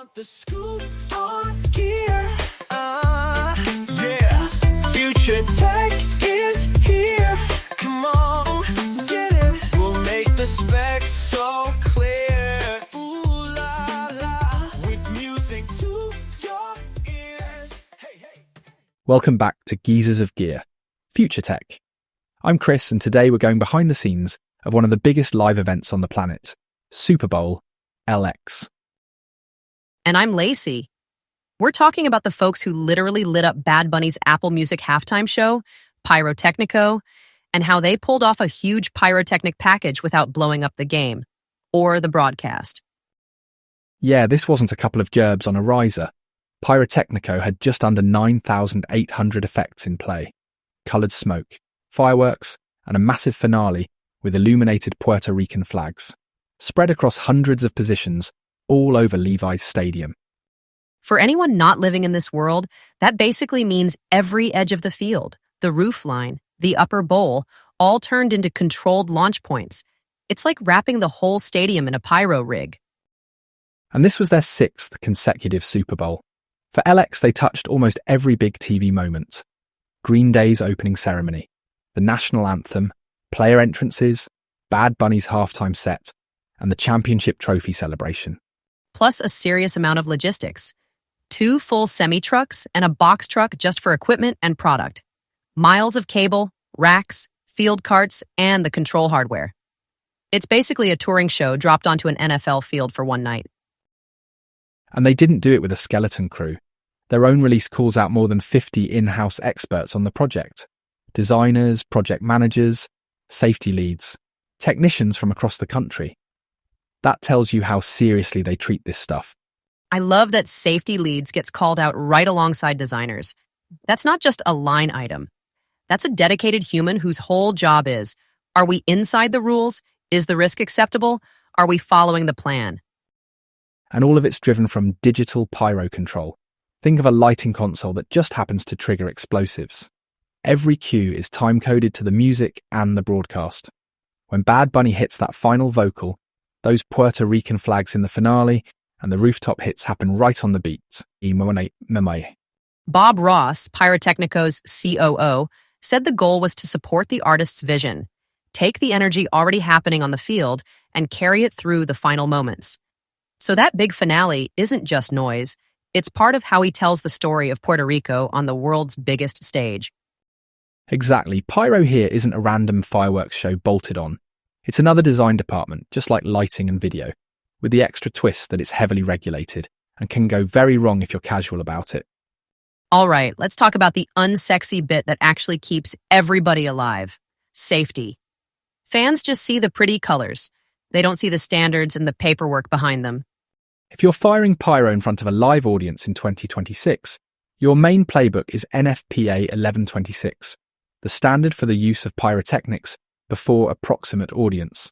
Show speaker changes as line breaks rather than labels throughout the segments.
want the scoop on gear. Yeah. Future Tech is here. Come on, get it. We'll make the specs so clear. Ooh la la. With music to your ears. Hey, hey.
Welcome back to Geezers of Gear, Future Tech. I'm Chris, and today we're going behind the scenes of one of the biggest live events on the planet, Super Bowl LX.
And I'm Lacy. We're talking about the folks who literally lit up Bad Bunny's Apple Music halftime show, Pyrotecnico, and how they pulled off a huge pyrotechnic package without blowing up the game or the broadcast.
Yeah, this wasn't a couple of gerbs on a riser. Pyrotechnico had just under 9,800 effects in play. Coloured smoke, fireworks, and a massive finale with illuminated Puerto Rican flags, spread across hundreds of positions all over Levi's stadium.
For anyone not living in this world, that basically means every edge of the field, the roof line, the upper bowl, all turned into controlled launch points. It's like wrapping the whole stadium in a pyro rig.
And this was their 6th consecutive Super Bowl. For LX, they touched almost every big TV moment. Green Day's opening ceremony, the national anthem, player entrances, Bad Bunny's halftime set, and the championship trophy celebration.
Plus a serious amount of logistics. 2 full semi-trucks and a box truck just for equipment and product. Miles of cable, racks, field carts, and the control hardware. It's basically a touring show dropped onto an NFL field for one night.
And they didn't do it with a skeleton crew. Their own release calls out more than 50 in-house experts on the project. Designers, project managers, safety leads, technicians from across the country. That tells you how seriously they treat this stuff.
I love that safety leads gets called out right alongside designers. That's not just a line item. That's a dedicated human whose whole job is, are we inside the rules? Is the risk acceptable? Are we following the plan?
And all of it's driven from digital pyro control. Think of a lighting console that just happens to trigger explosives. Every cue is time-coded to the music and the broadcast. When Bad Bunny hits that final vocal, those Puerto Rican flags in the finale and the rooftop hits happen right on the beat.
Bob Ross, Pyrotechnico's COO, said the goal was to support the artist's vision, take the energy already happening on the field, and carry it through the final moments. So that big finale isn't just noise, it's part of how he tells the story of Puerto Rico on the world's biggest stage.
Exactly. Pyro here isn't a random fireworks show bolted on. It's another design department, just like lighting and video, with the extra twist that it's heavily regulated and can go very wrong if you're casual about it.
All right, let's talk about the unsexy bit that actually keeps everybody alive. Safety. Fans just see the pretty colors. They don't see the standards and the paperwork behind them.
If you're firing pyro in front of a live audience in 2026, your main playbook is NFPA 1126, the standard for the use of pyrotechnics before a proximate audience.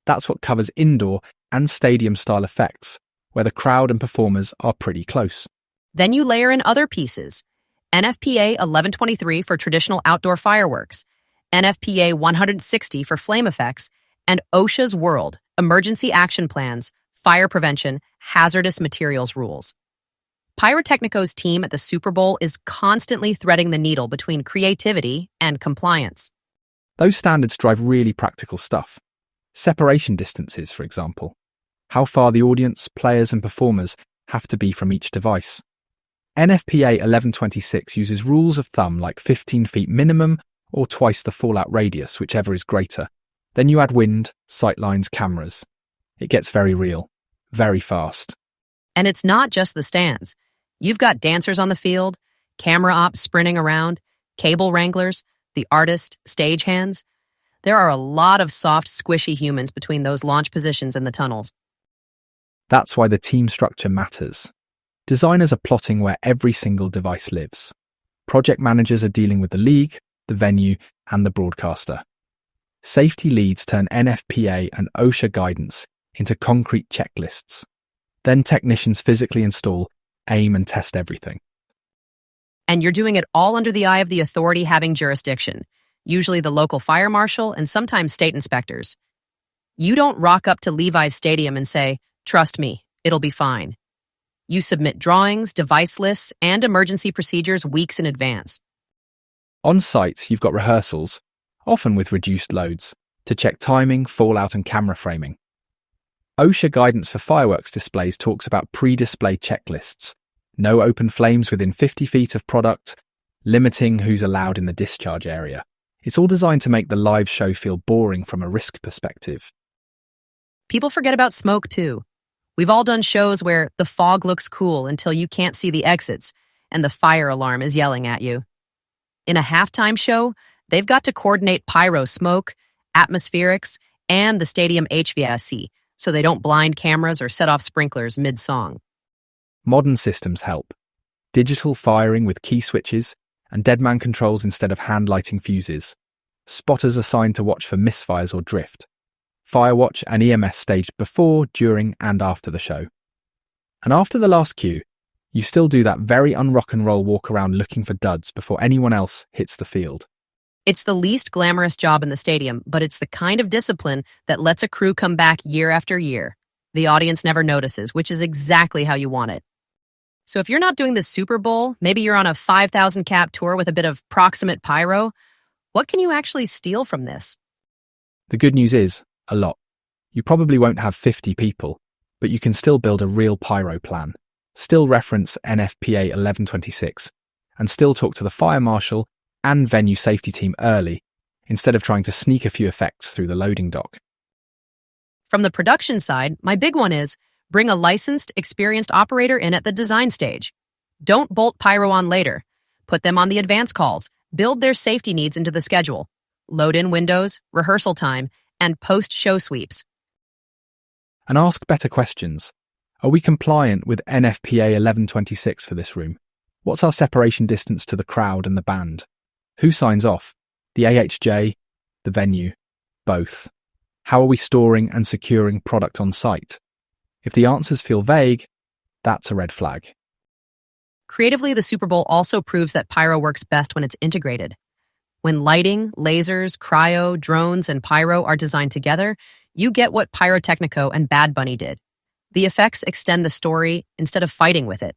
That's what covers indoor and stadium-style effects, where the crowd and performers are pretty close.
Then you layer in other pieces. NFPA 1123 for traditional outdoor fireworks, NFPA 160 for flame effects, and OSHA's World, Emergency Action Plans, Fire Prevention, Hazardous Materials Rules. Pyrotechnico's team at the Super Bowl is constantly threading the needle between creativity and compliance.
Those standards drive really practical stuff. Separation distances, for example. How far the audience, players, and performers have to be from each device. NFPA 1126 uses rules of thumb like 15 feet minimum or twice the fallout radius, whichever is greater. Then you add wind, sightlines, cameras. It gets very real, very fast.
And it's not just the stands. You've got dancers on the field, camera ops sprinting around, cable wranglers, the artist, stagehands. There are a lot of soft, squishy humans between those launch positions and the tunnels.
That's why the team structure matters. Designers are plotting where every single device lives. Project managers are dealing with the league, the venue, and the broadcaster. Safety leads turn NFPA and OSHA guidance into concrete checklists. Then technicians physically install, aim, and test everything.
And you're doing it all under the eye of the authority having jurisdiction, usually the local fire marshal and sometimes state inspectors. You don't rock up to Levi's stadium and say, "Trust me, it'll be fine." You submit drawings, device lists, and emergency procedures weeks in advance.
On site, you've got rehearsals, often with reduced loads, to check timing, fallout, and camera framing. OSHA guidance for fireworks displays talks about pre-display checklists, no open flames within 50 feet of product, limiting who's allowed in the discharge area. It's all designed to make the live show feel boring from a risk perspective.
People forget about smoke, too. We've all done shows where the fog looks cool until you can't see the exits and the fire alarm is yelling at you. In a halftime show, they've got to coordinate pyro smoke, atmospherics, and the stadium HVAC so they don't blind cameras or set off sprinklers mid-song.
Modern systems help. Digital firing with key switches and deadman controls instead of hand-lighting fuses. Spotters assigned to watch for misfires or drift. Firewatch and EMS staged before, during, and after the show. And after the last cue, you still do that very unrock and roll walk around looking for duds before anyone else hits the field.
It's the least glamorous job in the stadium, but it's the kind of discipline that lets a crew come back year after year. The audience never notices, which is exactly how you want it. So if you're not doing the Super Bowl, maybe you're on a 5,000 cap tour with a bit of proximate pyro, what can you actually steal from this?
The good news is, a lot. You probably won't have 50 people, but you can still build a real pyro plan, still reference NFPA 1126, and still talk to the fire marshal and venue safety team early, instead of trying to sneak a few effects through the loading dock.
From the production side, my big one is bring a licensed, experienced operator in at the design stage. Don't bolt pyro on later. Put them on the advance calls. Build their safety needs into the schedule. Load in windows, rehearsal time, and post-show sweeps.
And ask better questions. Are we compliant with NFPA 1126 for this room? What's our separation distance to the crowd and the band? Who signs off? The AHJ? The venue? Both? How are we storing and securing product on site? If the answers feel vague, that's a red flag.
Creatively, the Super Bowl also proves that pyro works best when it's integrated. When lighting, lasers, cryo, drones, and pyro are designed together, you get what Pyrotecnico and Bad Bunny did. The effects extend the story instead of fighting with it.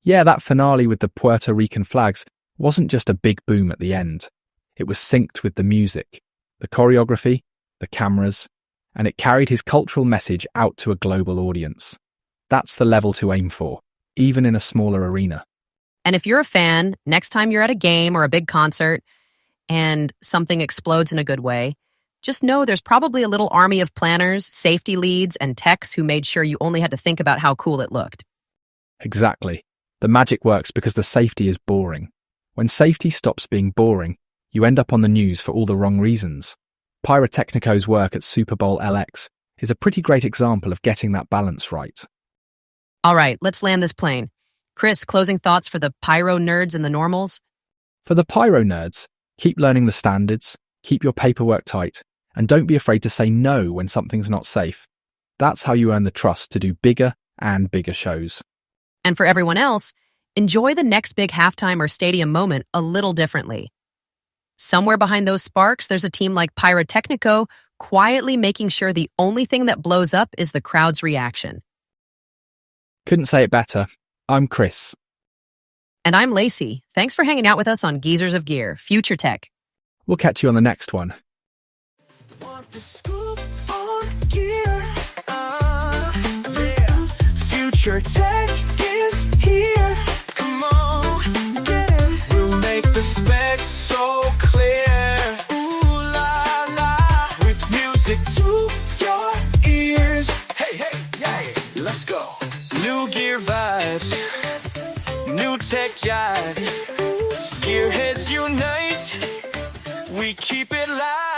Yeah, that finale with the Puerto Rican flags wasn't just a big boom at the end. It was synced with the music, the choreography, the cameras, and it carried his cultural message out to a global audience. That's the level to aim for, even in a smaller arena.
And if you're a fan, next time you're at a game or a big concert and something explodes in a good way, just know there's probably a little army of planners, safety leads, and techs who made sure you only had to think about how cool it looked.
Exactly. The magic works because the safety is boring. When safety stops being boring, you end up on the news for all the wrong reasons. Pyrotechnico's work at Super Bowl LX is a pretty great example of getting that balance right.
All right, let's land this plane. Chris, closing thoughts for the pyro nerds and the normals?
For the pyro nerds, keep learning the standards, keep your paperwork tight, and don't be afraid to say no when something's not safe. That's how you earn the trust to do bigger and bigger shows.
And for everyone else, enjoy the next big halftime or stadium moment a little differently. Somewhere behind those sparks, there's a team like Pyrotechnico quietly making sure the only thing that blows up is the crowd's reaction.
Couldn't say it better. I'm Chris.
And I'm Lacy. Thanks for hanging out with us on Geezers of Gear, FUTURETECH.
We'll catch you on the next one.
Want the scoop on gear? Yeah. Future Tech is here. Come on, get it. We'll make the specs so clear. Ooh la la. With music to your ears. Hey, hey, yeah. Let's go. New gear vibes. New tech jive. Gearheads unite. We keep it live.